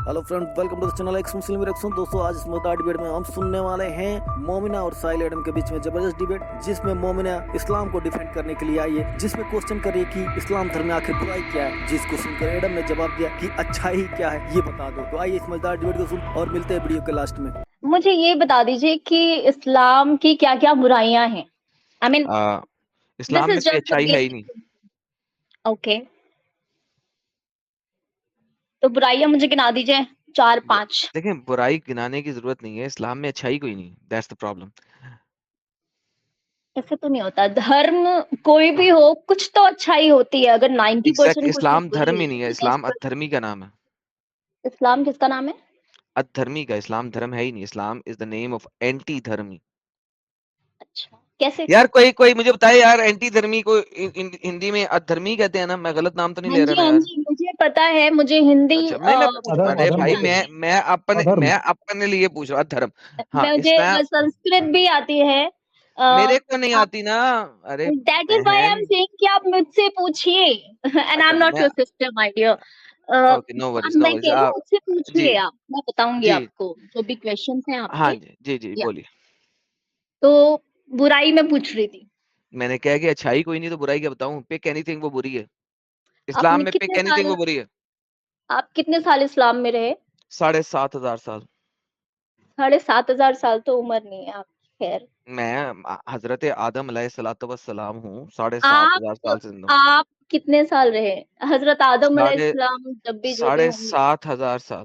Hello friend, welcome to the channel ex Muslim reaction. दोस्तों, आज इस मजेदार डिबेट में हम सुनने वाले हैं मोमिना और साहिल एडम के बीच में जबरदस्त डिबेट, जिसमें मोमिना इस्लाम को डिफेंड करने के लिए आई है, जिसमें क्वेश्चन कर रही है कि इस्लाम धर्म में आखिर बुराई क्या है, जिसको सुनकर एडम ने जवाब दिया कि अच्छाई क्या है, ये बता दो। तो आइए इस मजेदार डिबेट को सुन और मिलते हैं वीडियो के लास्ट में। मुझे ये बता दीजिए कि इस्लाम की क्या क्या बुराइयां हैं। आई मीन इस्लाम दिस में इज कोई जस्ट अच्छाई है ही नहीं। ओके, तो बुराइयां मुझे गिना दीजिए 4-5। देखिए, बुराई गिनाने की जरूरत नहीं है, इस्लाम में अच्छाई कोई नहीं। That's the problem. ऐसे तो नहीं होता, धर्म कोई भी हो कुछ तो अच्छाई होती है। अगर 90% कुछ इस्लाम बुरी धर्म है ही नहीं है, तो इस्लाम 10%। अधर्मी का नाम है। इस्लाम किसका नाम है? अधर्मी का। इस्लाम धर्म है ही नहीं। Islam is the name of anti धर्मी। अच्छा, कैसे? यार कोई कोई मुझे बताए यार, एंटी धर्मी को हिंदी में अधर्मी कहते हैं ना? मैं गलत नाम तो नहीं हाँ ले रहा जी, ना हाँ यार? जी, मुझे पता है, मुझे हिंदी अच्छा, नहीं मैं अधर्म अरे अधर्म भाई, होती है। मैं अधर्म अपने लिए पूछ रहा हूँ। धर्म, हाँ मुझे इस्लाम संस्कृत भी आती है। मेरे को नहीं आती ना। अरे that is why I am बहन। सेइंग कि आप मुझसे पूछिए एंड आई अच्छा एम नॉट मैं your sister my dear. Okay, no अब वरीज नो मैं वरीज। कह रही हूँ मुझसे जी पूछिए आप, मैं बताऊंगी जी आपको जो भी क्वेश्चंस हैं हाँ आपके। जी जी जी, या बोलिए। तो बुराई मैं पूछ रही थी। मैंने कहा कि अच्छाई कोई नहीं तो बुराई क्या बताऊं? पिक एनीथिंग, वो बुरी है। इस्लाम आपने में पिक कितने एनीथिंग, साल वो बुरी है। आप कितने साल इस्लाम में रहे? 7,500 साल। 7,500 साल तो उम्र नहीं है आपकी, खैर। मैं हजरत आदम अलैहिस्सलाम हूँ। 7,500 आप साल से जिंदा हूँ। आप कितने साल रहे? हजरत आदम साढ़े अलैहिस्सलाम जब भी जो भी साढ़े होंगे। सात हजार साल।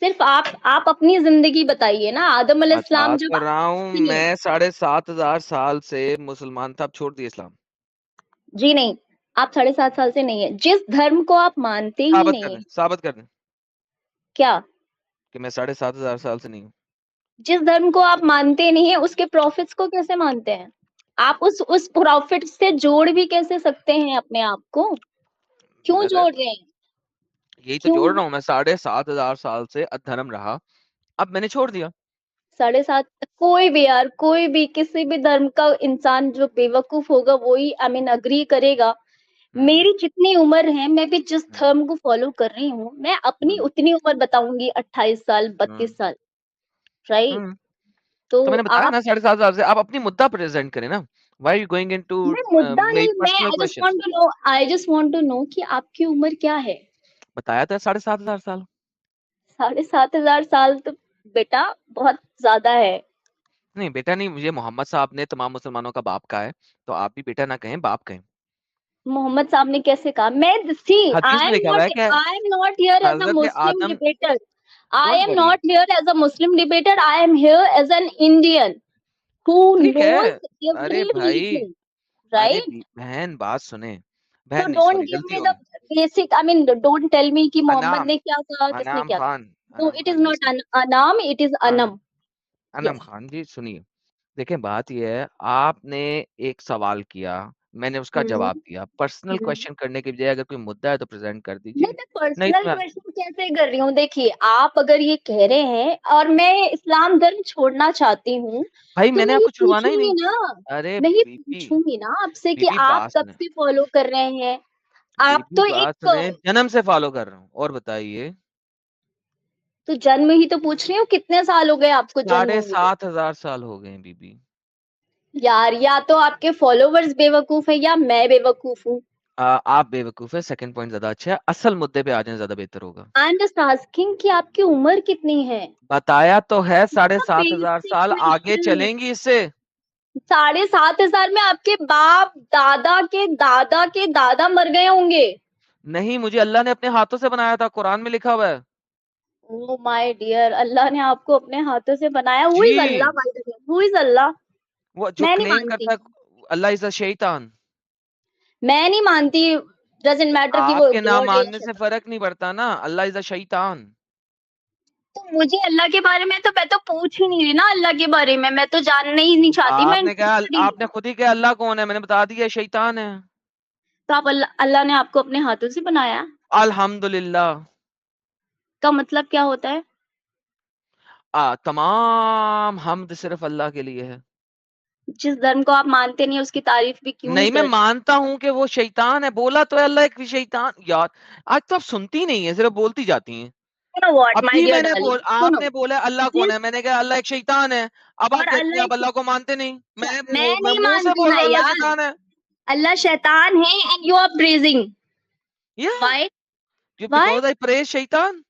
सिर्फ आप अपनी जिंदगी बताइए ना। आदम अलैहिस्सलाम बता जब तो रहा हूँ, सुनिए, मैं 7,500 साल से मुसलमान था, अब छोड़ दिया इस्लाम। जी नहीं, आप 7.5 साल से नहीं है। जिस धर्म को आप मानते ही नहीं है, साबित कर दें क्या? कि मैं 7,500 साल से नहीं हूँ। जिस धर्म को आप मानते नहीं है, उसके प्रॉफिट्स को कैसे मानते हैं? आप उस प्रॉफिट से जोड़ भी कैसे सकते हैं अपने आप को? क्यों अरे जोड़ रहे हैं? यही तो जोड़ क्यों? रहा हूँ मैं। 7,500 साल से अधर्म रहा, अब मैंने छोड़ दिया। 7.5 कोई भी यार, कोई भी किसी भी धर्म का इंसान जो बेवकूफ होगा वो ही आई मीन एग्री करेगा। हम्म मेरी जितनी उम्र है, मैं भी जिस हम्म धर्म को फॉलो कर रही हूँ, मैं अपनी हम्म उतनी उम्र बताऊंगी, 28 साल, हम्म 32 साल, राइट? हम्म। तो तो मैंने बताया आप, ना, 7,500 साल से। आप अपनी मुद्दा प्रेजेंट करें ना। व्हाई यू गोइंग इनटू मैं मुद्दा मेरी नहीं, मैं personal questions? I just want to know कि आपकी उम्र क्या है? बताया था 7,500 साल। 7,500 साल तो बेटा बहुत ज्यादा है। नहीं बेटा नहीं, मुझे मोहम्मद साहब ने तमाम मुसलमानों का बाप कहा है, तो आप भी बेटा ना कहें, बाप कहें। मोहम्मद साहब ने कैसे कहा? मैं सी हदीस में लिखा हुआ है कि I am not here as a हजरत Muslim Adam. Debater. I don't am worry. Not here as a Muslim debater, I am here as an Indian who ठीक है। knows अरे every भाई, religion, right? बहन बात सुने। So बहन नहीं, don't सॉरी, give गलती me हो the गई। basic, I mean don't tell me कि मोहम्मद अनाम ने क्या कहा, किसने अनाम क्या कहा। खान No, अनाम it is Khan, not listen. Anam, it is हाँ, Anam. अनम Yes. खान जी सुनिए। देखें, बात यह है, आपने एक सवाल किया, मैंने उसका हम्म जवाब दिया। पर्सनल हम्म। क्वेश्चन करने के बजाय अगर कोई मुद्दा है तो प्रेजेंट कर नहीं, दीजिए। मैं नहीं पर्सनल तो मैं क्वेश्चन कैसे कर रही हूँ? देखिए, आप अगर ये कह रहे हैं और मैं इस्लाम धर्म छोड़ना चाहती हूँ, भाई, तो मैंने मैं ये आपको छुड़वाना ही पूछूंगी नहीं। ना। अरे मैं ये बीबी, पूछूंगी ना आपसे कि बीबी आप बात कब सुने। से फॉलो कर रहे हैं। आप बीबी तो बात एक, सुने, जन्म से फॉलो कर रहा हूँ। और बताइए। तो जन्म ही तो पूछ रही हूँ, कितने साल हो गए आपको जन्म साढ़े हुए? सात हजार साल हो गए हैं बीबी। यार, या तो आपके फॉलोवर्स बेवकूफ है या मैं बेवकूफ हूँ। आप बेवकूफ है। सेकंड पॉइंट ज्यादा अच्छा है, असल मुद्दे पे आ जाए, ज्यादा बेहतर होगा। आई एम जस्ट आस्किंग कि आपकी उम्र कितनी है? बताया तो है, साढ़े सात हजार बेसिक साल आगे क्वेश्चन। चलेंगी इससे। 7,500 में आपके बाप दादा के दादा के दादा मर गए होंगे। नहीं, मुझे अल्लाह ने अपने हाथों से बनाया था, कुरान में लिखा हुआ है। ओ माय डियर, अल्लाह ने आपको अपने हाथों से बनाया। Who is Allah ji, by the way? Who is Allah? वो जो मैं नहीं क्लेम मानती, करता है अल्लाह इज अ शैतान। मैं नहीं मानती। डजंट मैटर कि वो आपके ना गॉड है या मानने से शैतान। फर्क नहीं पड़ता ना, अल्लाह इज अ शैतान। तो मुझे अल्लाह के बारे में तो मैं तो पूछ ही नहीं रही ना। अल्लाह के बारे में मैं तो जानना ही नहीं चाहती, मैं आपने कहा, इंटरेस्टेड ही नहीं। आपने खुद ही कहा अल्लाह कौन है, मैंने बता दिया शैतान है। तो आप अल्लाह ने आपको अपने हाथों से बनाया, अल्हम्दुलिल्लाह। का मतलब क्या होता है? तमाम हमद सिर्फ अल्लाह के लिए है। जिस धर्म को आप मानते नहीं उसकी तारीफ भी क्यों ही नहीं, मैं कर रहे मानता हूं कि वो शैतान है, बोला तो है अल्लाह एक शैतान। यार आज तो आप सुनती नहीं है, सिर्फ बोलती जाती हैं। know what, my अभी dear मैंने darling, सुनो, आपने बोला अल्लाह कौन जिस है, मैंने कहा अल्लाह एक शैतान है। अब आप और कहते हैं अल्लाह आप अल्लाह को मानते नहीं। मैं मैं नहीं मुंह से मानती बोल ना रहा हूँ अल्लाह यार, शैतान है। अल्लाह शैतान है एंड यू आर प्रेजिंग, या व्हाई? बिकॉज आई प्रेज शैतान।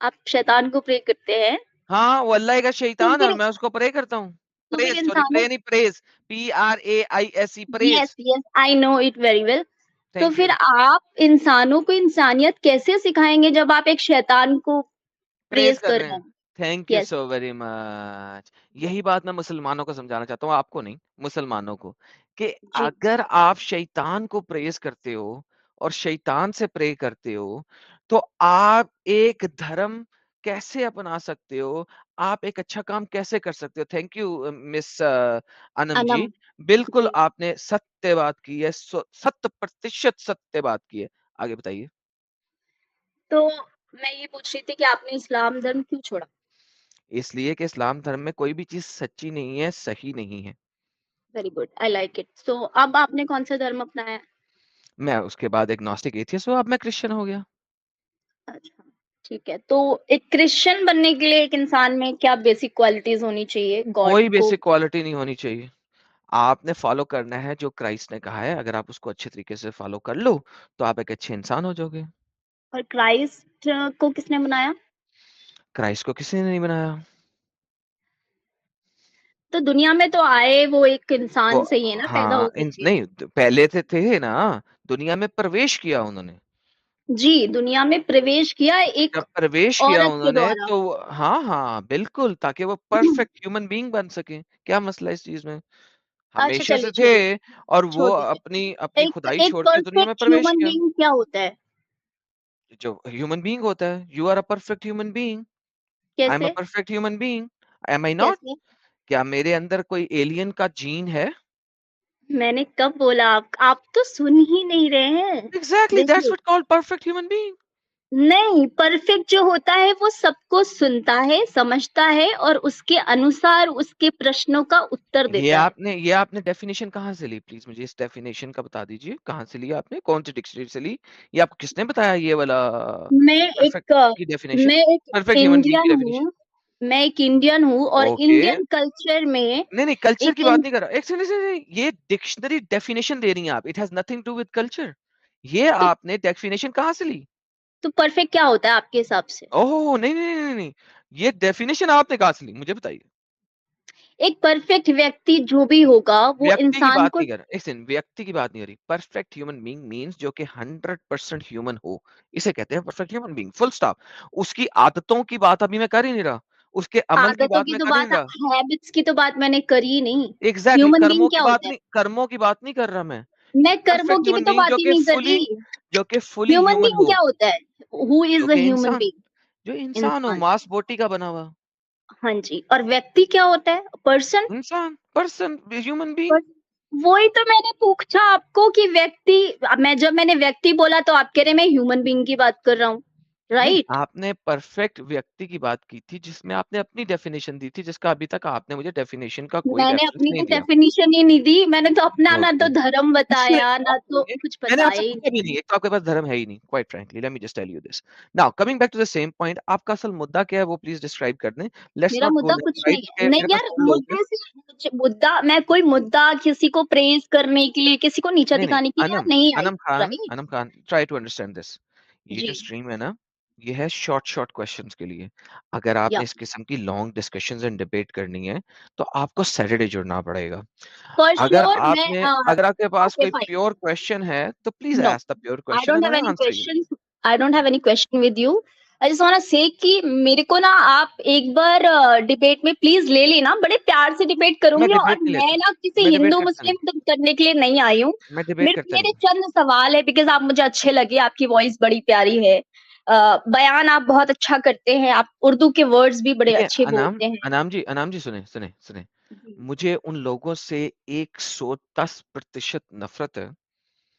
आप शैतान को प्रे करते हैं? हाँ, वो अल्लाह का तो शैतान है फिर और मैं उसको प्रे करता हूँ। तो फिर प्रेज, सॉरी, इंसानों प्रे नहीं, praise, PRAISE, yes praise. Yes I know it very well. तो थैंक फिर यू। आप इंसानों को इंसानियत कैसे सिखाएंगे जब आप एक शैतान को प्रेज प्रेज कर कर रहे रहे हैं। हैं? Thank you yes, so very much. यही बात मैं मुसलमानों को समझाना चाहता हूँ, आपको नहीं, मुसलमानों को, कि जी। अगर आप शैतान को प्रेज करते हो और शैतान से प्रे करते हो, तो आप एक धर्म कैसे अपना सकते हो? आप एक अच्छा काम कैसे कर सकते हो? Thank you miss Anam Anam. जी। बिल्कुल जी। आपने सत्य बात की है, 100% सत्य बात की है। आगे बताइए। तो मैं ये पूछ रही थी कि आपने इस्लाम धर्म क्यों छोड़ा? इसलिए कि इस्लाम धर्म में कोई भी चीज़ सच्ची नहीं है, सही नहीं है। Very good, I like it. So अब आपने कौन सा धर्म अपनाया है? मैं उसके बाद एग्नोस्टिक एथियस्ट हुआ, अब मैं क्रिश्चियन हो गया। अच्छा, ठीक है। तो एक क्रिश्चियन बनने के लिए एक इंसान में क्या बेसिक क्वालिटीज होनी चाहिए गॉड कोई को? बेसिक क्वालिटी नहीं होनी चाहिए। आपने फॉलो करना है जो क्राइस्ट ने कहा है, अगर आप उसको अच्छे तरीके से फॉलो कर लो, तो आप एक अच्छे इंसान हो जाओगे। और क्राइस्ट को किसने बनाया? क्राइस्ट को किसी ने नहीं बनाया। तो दुनिया में तो आए वो एक वो इंसान से ही है ना पैदा हाँ, होकर के। नहीं पहले से थे ना, दुनिया में प्रवेश किया उन्होंने। जी, दुनिया में प्रवेश किया एक जब प्रवेश किया औरत के उन्होंने द्वारा। तो हाँ, हाँ, बिल्कुल, ताकि वो परफेक्ट ह्यूमन बीइंग बन सकें। क्या मसला है इस चीज़ में? अच्छा हमेशा चलिए से थे और वो छोड़ दीजिए। अपनी अपनी एक खुदाई एक छोड़ के दुनिया में परफेक्ट प्रवेश ह्यूमन किया। बीइंग क्या होता है? जो ह्यूमन बीइंग होता है, you are a perfect human being, I am a कैसे? Perfect human being, am I not? कैसे? क्या मेरे अंदर कोई एलियन का जीन है? मैंने कब बोला? आप तो सुन ही नहीं रहे हैं। एग्ज़ैक्टली, दैट्स देखिए, what called perfect human being. नहीं, परफेक्ट जो होता है वो सबको सुनता है, समझता है और उसके अनुसार उसके प्रश्नों का उत्तर देता है। ये आपने डेफिनिशन कहाँ से ली? प्लीज़ मुझे इस डेफिनिशन का बता दीजिए, कहाँ से ली आपने? कौन-सी डिक्शनरी से ली? ये आपको किसने बताया ये वाला मैं परफेक्ट एक की डेफिनिशन? मैं एक परफेक्ट ह्यूमन बीइंग की इंडियन डेफिनिशन? हूँ, मैं एक इंडियन हूँ और ओके। इंडियन कल्चर में नहीं, नहीं, कल्चर एक की बात इन नहीं कर रहा। एक सेकंड, सेकंड, ये डिक्शनरी डेफिनिशन दे रही हैं आप। It has nothing to with culture. ये तो आपने डेफिनिशन कहाँ से ली? परफेक्ट क्या होता है आपके हिसाब से? ओह! नहीं, नहीं, नहीं, नहीं, नहीं। ये डेफिनिशन आपने कहाँ से ली? मुझे बताइए। एक परफेक्ट व्यक्ति जो भी होगा वो व्यक्ति की इंसान बात को नहीं कर रहा। एक सेकंड, व्यक्ति की बात नहीं हो रही। परफेक्ट ह्यूमन बीइंग मीन्स जो कि 100% ह्यूमन हो, इसे कहते हैं perfect human being, full stop. उसकी आदतों की बात अभी मैं कर ही नहीं रहा। उसके अमल की आदतों बात की मैं तो कर ही नहीं बात रहा। हैबिट्स की तो बात मैंने करी ही नहीं। एग्ज़ैक्टली, ह्यूमन बीइंग क्या होता है? कर्मों की बात नहीं कर रहा मैं। मैं कर्मों परफेक्ट की भी ह्यूमन तो बीइंग बात ही नहीं कर रही। जो कि फुली ह्यूमन ह्यूमन बीइंग हो। क्या होता है? हू जो इज़ अ कि ह्यूमन इंसान बीइंग? जो इंसान हो, इंसान। मांस बोटी का बना हुआ हाँ जी, और व्यक्ति क्या होता है? पर्सन। इंसान, पर्सन, ह्यूमन पर बीइंग। वही तो मैंने पूछा आपको कि व्यक्ति जब मैंने व्यक्ति बोला तो आप कह रहे हैं मैं ह्यूमन बीइंग की बात कर रहा हूँ, नहीं, राइट? आपने परफेक्ट व्यक्ति की बात की थी, जिसमें आपने अपनी डेफिनिशन दी थी, जिसका अभी तक आपने मुझे डेफिनिशन का कोई मैंने रेफरेंस अपनी नहीं तो दिया। डेफिनिशन ही नहीं दी, मैंने तो अपना ना ओके। तो धर्म किसने बताया, ना आप तो सुनिए, कुछ मैंने बताया आपसे ही पूछा भी नहीं, एक तो आपके पास धर्म है ही नहीं, quite frankly, let me just tell you this. Now coming back to the same point, आपका असल मुद्दा क्या है वो प्लीज़ डिस्क्राइब कर दें। लेट्स मेरा नॉट गो मुद्दा लेफ्ट कुछ राइट, नहीं है। क्योंकि नहीं मेरे पास यार, 2 लोग हैं। मुद्दे से मुद्दा मैं कोई मुद्दा किसी को प्रेज़ करने के लिए, किसी को नीचा नहीं, नहीं, दिखाने के लिए अनम, नहीं आई, right? Anam Khan, try to understand this. ये जी, जो स्ट्रीम है ना, ये है शॉर्ट क्वेश्चंस के लिए। अगर या आपने इस किस्म की लॉन्ग डिस्कशंस एंड डिबेट करनी है, तो आपको सैटरडे जुड़ना पड़ेगा। फॉर अगर श्योर मैं आपने अगर आपके पास ओके कोई फाइन। प्योर क्वेश्चन है, तो please no, ask the pure I question don't and have I any answer you. Questions. I don't have any question with you. I just want to say कि मेरे को ना आप एक बार debate में please ले लेना, बड़े प्यार से डिबेट मैं करूंगी और डिबेट नहीं मैं लेता। ना किसी मैं डिबेट हिंदू करता नहीं। मुस्लिम करने के लिए नहीं आई हूँ। मैं डिबेट करता मेरे नहीं। चंद सवाल है बिकॉज आप मुझे अच्छे लगे, आपकी वॉइस बड़ी प्यारी है, बयान आप बहुत अच्छा करते हैं, आप उर्दू के वर्ड्स भी बड़े देखिए अच्छे बोलते हैं। अनाम जी सुने, सुने, सुने। जी। मुझे उन लोगों से 110% नफ़रत है,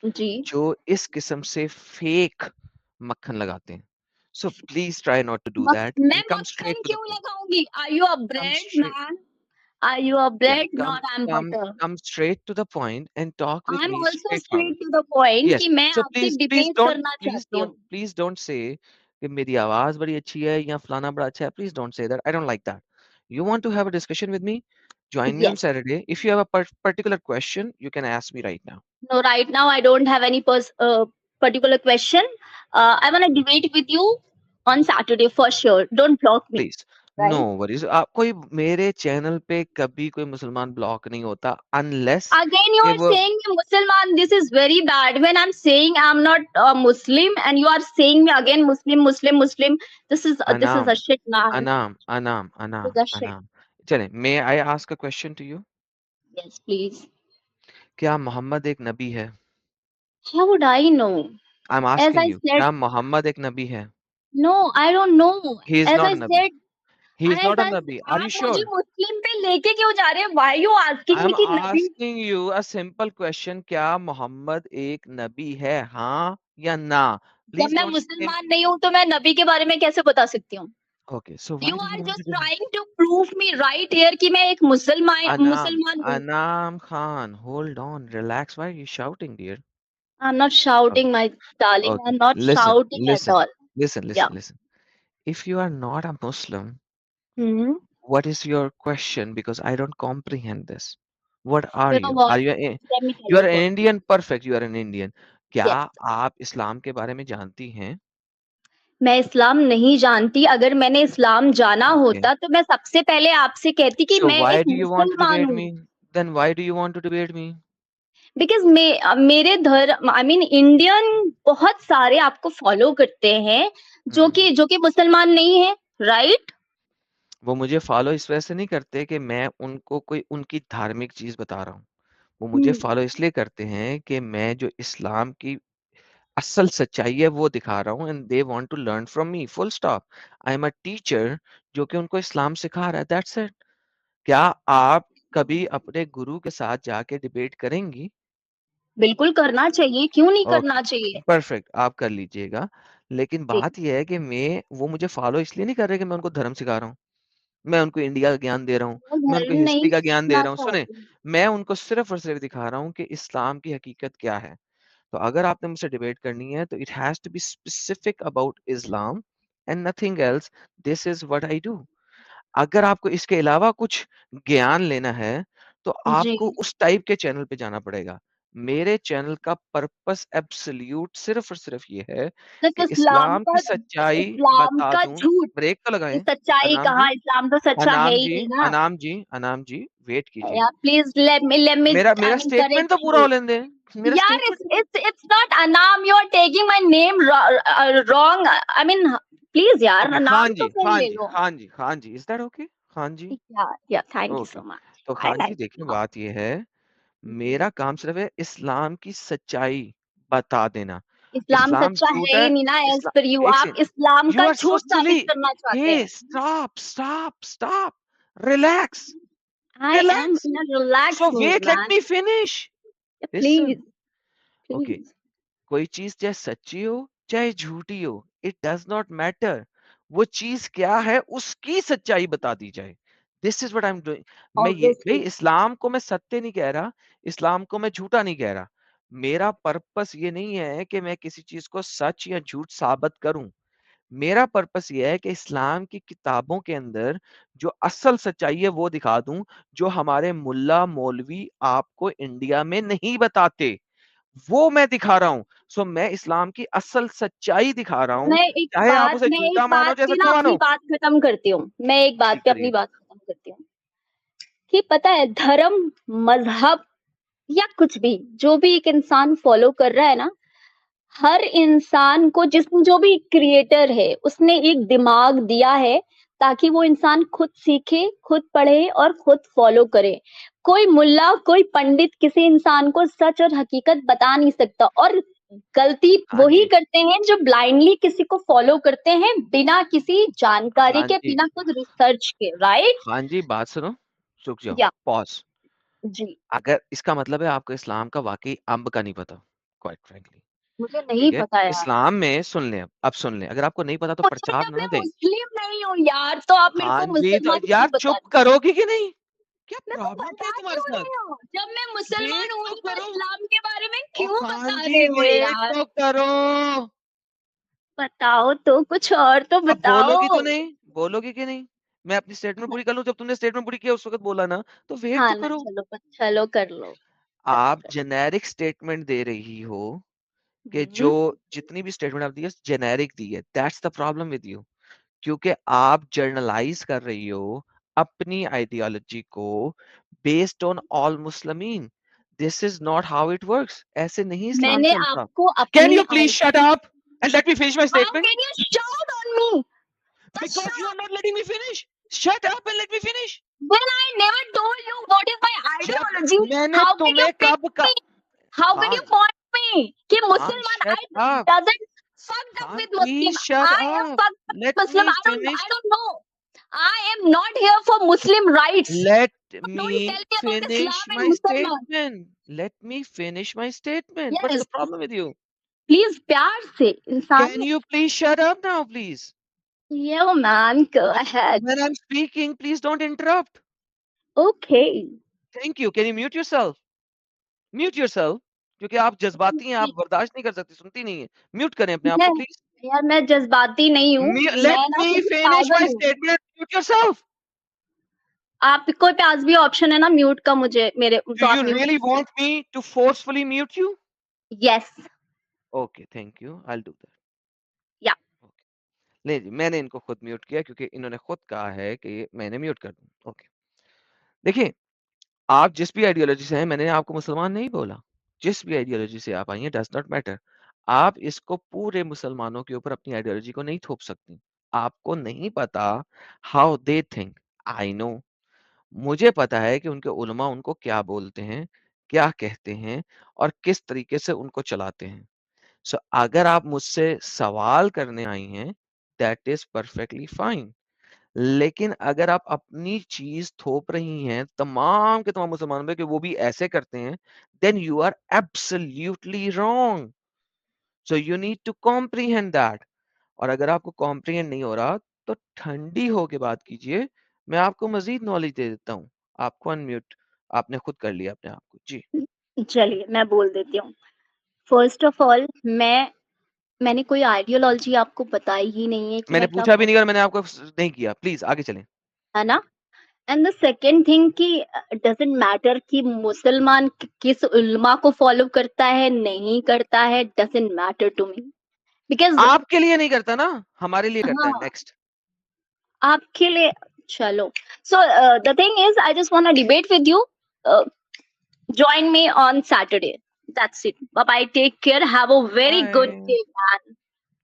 जी। जो इस किस्म से फेक मक्खन लगाते हैं। So please try not to do that मैं एंड कम स्ट्रेट मक्खन टू द क्यों पॉइंट। लगाऊंगी? Are you a come bread straight man? Are you a या bread? Come not I am come butter. Come straight to the point and talk with I am me also straight straightforward. To the point Yes. कि मैं So आपसे debate करना चाहती हूँ। please don't say कि मेरी आवाज बड़ी अच्छी है या फलाना बड़ा अच्छा है, please don't say that, I don't like that. You want to have a discussion with me? Join me on Yes. Saturday. If you have a particular question, you can ask me right now. No, right now I don't have any particular question. I want to debate with you on Saturday for sure. Don't block me. Please, no Right? Worries. आप कोई मेरे channel पे कभी कोई मुसलमान block नहीं होता unless Again, you कि are वो saying me Muslim. This is very bad. When I'm saying I'm not a Muslim, and you are saying me again Muslim, Muslim, Muslim. This is अनाम a shit, man. अनाम अनाम This अनाम is a shit. Anam. चले, may I ask a question to you? Yes, please. क्या Muhammad एक नबी है? How would I know? I am As asking I you, said, क्या Muhammad एक नबी है? no, I don't know. He is As not I a नबी, said, he is as not a I नबी, are आप you मुझे sure? Muslim पे लेके क्यों जा रहे हैं? Why you I asking am me कि नबी? Asking you a simple question, क्या मोहम्मद एक नबी है, हाँ या ना? जब प्लीज मैं डोंट से। मुसलमान नहीं हूँ तो मैं नबी के बारे में कैसे बता सकती हूँ? Okay, so You why do are you want just to do? trying to prove me right here कि मैं एक मुसलमान Anam, मुसलमान हूँ. Anam Khan, hold on, relax. Why are you shouting, dear? I'm not Okay, shouting, my darling. okay. I'm not Listen, shouting at listen, all. listen, Yeah. listen, listen. If you are not a Muslim, Hmm. what is your question? Because I don't comprehend this. What are You know you? what? Are you Let me tell you you are an first. Indian? Perfect. You are an Indian. क्या Yes. आप इस्लाम के बारे में जानती हैं? मैं इस्लाम नहीं जानती। अगर मैंने इस्लाम जाना Okay. होता तो मैं सबसे पहले आपसे कहती कि So मैं एक why do you want to मुसलमान debate हूँ। me? Then why do you want to debate me? Because मेरे धर्म आई मीन इंडियन बहुत सारे आपको फ़ॉलो करते हैं हम्म। जो कि मुसलमान नहीं है, राइट? वो मुझे फॉलो इस वजह से नहीं करते कि मैं उनको कोई उनकी धार्मिक चीज बता रहा हूँ। वो मुझे हुँ, फॉलो इसलिए करते हैं कि मैं जो इस्लाम की असल सच्चाई है वो दिखा रहा हूँ, and they want to learn from me, full stop. I am a teacher जो कि उनको इस्लाम सिखा रहा है, दैट्स इट। क्या आप कभी अपने गुरु के साथ जाके डिबेट करेंगी? बिल्कुल करना चाहिए, क्यों नहीं ओके, करना चाहिए? परफेक्ट, आप कर लीजिएगा। लेकिन जी, बात यह है कि मैं वो मुझे फॉलो इसलिए नहीं कर रहे कि मैं उनको धर्म सिखा रहा हूँ। मैं उनको इंडिया का ज्ञान दे रहा हूँ, मैं मैं उनको धर्म नहीं हिस्ट्री का ज्ञान दे सीखना रहा हूँ। सुने, चाहती। मैं उनको सिर्फ और सिर्फ दिखा रहा हूँ कि इस्लाम की हकीकत क्या है। तो अगर आपने मुझसे डिबेट करनी है तो it has to be specific about Islam and nothing else. This is what I do. अगर आपको इसके अलावा कुछ ज्ञान लेना है तो जी, आपको उस टाइप के चैनल पे जाना पड़ेगा। मेरे चैनल का पर्पस एब्सोल्यूट सिर्फ और सिर्फ ये है सिर्फ कि इस्लाम की सच्चाई इस्लाम बता का दूं। झूठ, ब्रेक तो ये लगाएं। सच्चाई अनाम जी, कहाँ? इस्लाम तो सच्चा है अनाम ही जी, नहीं ना। अनाम जी, अनाम जी, वेट कीजिए। यार प्लीज़ लेट मी मेरा आई मेरा मीन स्टेटमेंट तो करेक्ट पूरा यू। हो लेने दें। मेरा यार statement. it's not Anam, you are taking my name wrong. I mean please यार ओके, नाम खान तो जी, सही खान ले जी, लो। खान जी, खान जी, इज दैट ओके? खान जी। या thank you okay, so much. तो आई खान जी लाइक देखिए, इट। बात ये है, मेरा काम सिर्फ है इस्लाम की सच्चाई बता देना। इस्लाम इस्लाम सच्चा है झूठ ही है। नहीं ना एज़ इस्लाम, पर यू। एक आप सेकंड, इस्लाम यू का आर सो झूठ सिली। साबित करना चाहते हे, हैं। Stop, stop, stop, relax, I am relax. In a so relax mood wait, let man. Me finish. Please, listen. Okay, please. कोई चीज चाहे सच्ची हो चाहे झूठी हो, इट डज नॉट मैटर। वो चीज क्या है उसकी सच्चाई बता दी जाए। This is what I am doing. मैं ये भाई, ऑब्वियसली इस्लाम को मैं सत्य नहीं कह रहा, इस्लाम को मैं झूठा नहीं कह रहा। मेरा पर्पस ये नहीं है कि मैं किसी चीज को सच या झूठ साबित करूं। मेरा पर्पस ये है कि इस्लाम की किताबों के अंदर जो असल सच्चाई है वो दिखा दूं, जो हमारे मुल्ला मौलवी आपको इंडिया में नहीं बताते, वो मैं दिखा रहा हूँ। सो मैं इस्लाम की असल सच्चाई दिखा रहा हूँ, चाहे आप उसे मैं एक झूठा मानो बात चाहे पे ना सच्चा अपनी मानो। बात खत्म करती हूँ। मैं एक जी, बात पे अपनी करिए। बात खत्म करती हूँ कि पता है धर्म, मज़हब या कुछ भी, जो भी एक इंसान फ़ॉलो कर रहा है ना, हर इंसान को जिसने जो भी क्रिएटर है, उसने एक दिमाग दिया है ताकि वो इंसान खुद सीखे, खुद पढ़े और खुद फ़ॉलो करे। कोई मुल्ला, कोई पंडित किसी इंसान को सच और हकीकत बता नहीं सकता और गलती हाँ वही जी, करते हैं जो ब्लाइंडली किसी को फ़ॉलो करते हैं बिना किसी जानकारी हाँ के, जी, बिना खुद रिसर्च के, राइट? हाँ जी, बात सुनो, रुक जाओ, या पॉज़। जी, अगर इसका मतलब है आपको इस्लाम का वाक़ई अंब का नहीं पता, क्वाइट फ्रैंकली, मुझे नहीं ठीक है? पता यार। इस्लाम में सुन लें, अब सुन लें, अगर आपको नहीं पता तो मुझे प्रचार जब ना मैं दें। मुस्लिम नहीं हूँ यार, तो आप मेरे हाँ को जी, तो मुसलमान यार क्यों बता चुप रहे हो? करोगी कि नहीं? क्या मेरे को प्रॉब्लम क्या है बता तुम्हारे क्यों साथ? रहे हो? जब मैं वेट मुसलमान हूँ तो ही तो करो। इस्लाम के बारे में ओ क्यों खान बता जी, रहे हो वेट यार? तो करो। बताओ तो, कुछ और तो अब बोलोगी तो बताओ। नहीं? बोलोगी कि नहीं? मैं अपनी स्टेटमेंट पूरी कर लूँ, जब तुमने स्टेटमेंट पूरी किया उस वक़्त बोला ना, तो वेट हाँ तो ना, करो। चलो चलो कर लो। आप अच्छा। जेनेरिक स्टेटमेंट दे रही हो कि जो हम्म। जितनी भी स्टेटमेंट आप दी है जेनेरिक दी है। That's the problem with you. क्योंकि आप जर्नलाइज़ कर रही हो अपनी आइडियोलॉजी को based on all Muslimeen. This is not how it works. ऐसे नहीं इस्लाम मैंने चलता। आपको कैन अपनी you please shut up and let me finish my how statement? Can you shout on me? Just Because shut you are up. not letting me finish. Shut up and let me finish. When I never told you what is my जब ideology, मैंने how can you तुम्हें pick कब का me? How can you Khan, point me कि Khan, Muslim shut I up. doesn't fucked up Khan, with please Muslim. shut I am up. fucked up Let with Muslim. me I finish. don't know. I am not here for Muslim rights. Let Don't me tell me about finish Islam and my Muslim. statement. Let me finish my statement. What's Yes, the problem with you? please प्यार से इंसान Can you please shut up now, please? Yo man, go ahead. When I'm speaking, please don't interrupt. Okay. Thank you. Can you mute yourself? Mute yourself. क्योंकि आप जज्बाती हैं, आप बर्दाश्त नहीं कर सकती, सुनती नहीं है। म्यूट करें अपने आप मैं को प्लीज। यार मैं जज्बाती नहीं हूँ। Let मैं ना me थोड़ी finish पागल my हूँ। statement. Mute yourself. आपके पास भी ऑप्शन है ना म्यूट का, मुझे मेरे Do तो आप you mute. really want me to forcefully mute you? Yes. Okay, thank you. I'll do that. या। Okay. नहीं जी, मैंने इनको खुद म्यूट किया क्योंकि इन्होंने खुद कहा है कि मैंने म्यूट कर दूं। ओके। देखिए, आप जिस भी आइडियोलॉजी से हैं, मैंने आपको मुसलमान नहीं बोला। जिस भी आइडियोलॉजी से आप आई हैं, डज़ नॉट मैटर। आप इसको पूरे मुसलमानों के ऊपर अपनी आइडियोलॉजी को नहीं थोप सकती। आपको नहीं पता how they think. I know. मुझे पता है कि उनके उलमा उनको क्या बोलते हैं, क्या कहते हैं और किस तरीके से उनको चलाते हैं। सो अगर आप मुझसे सवाल करने आई हैं, दैट इज़ परफेक्टली फाइन। लेकिन अगर आप अपनी चीज़ थोप रही हैं तमाम के तमाम मुसलमानों पे कि वो भी ऐसे करते हैं, then you are absolutely wrong. So you need to comprehend that. और अगर आपको कॉम्प्रिहेंड नहीं हो रहा, तो ठंडी होके बात कीजिए। मैं आपको मज़ीद नॉलेज दे देता हूँ। आपको अनम्यूट आपने खुद कर लिया अपने आप को। जी। चलिए मैं बोल देती हूँ। फर्स्ट ऑफ ऑल मैंने कोई आइडियोलॉजी आपको बताई ही नहीं है कि मैंने मैं क्या पूछा भी नहीं और मैंने आपको नहीं किया। प्लीज़ आगे चलें। है ना? एंड द सेकंड थिंग कि डज़न्ट मैटर कि मुसलमान किस उलमा को फॉलो करता है, नहीं करता है, doesn't matter to me because आपके लिए नहीं करता ना, हमारे लिए करता है। हाँ, नेक्स्ट। आपके लिए चलो। So the thing is I just want to debate with you. Join me on Saturday. That's it. Bye bye, take care, have a very good bye. Day man.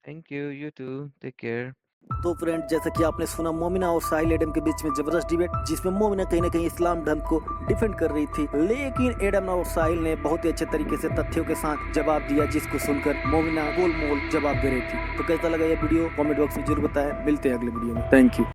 Thank you. You too. Take care. तो friend, जैसा कि आपने सुना मोमिना और साहिल Adam के बीच में जबरदस्त debate, जिसमें मोमिना कहीं ना कहीं इस्लाम धर्म को डिफेंड कर रही थी, लेकिन एडम और साहिल ने बहुत ही अच्छे तरीके से तथ्यों के साथ जवाब दिया, जिसको सुनकर मोमिना गोलमोल जवाब दे रही थी। तो कैसा लगा ये वीडियो कमेंट बॉक्स में जरूर बताएं। मिलते हैं अगले वीडियो में। Thank you.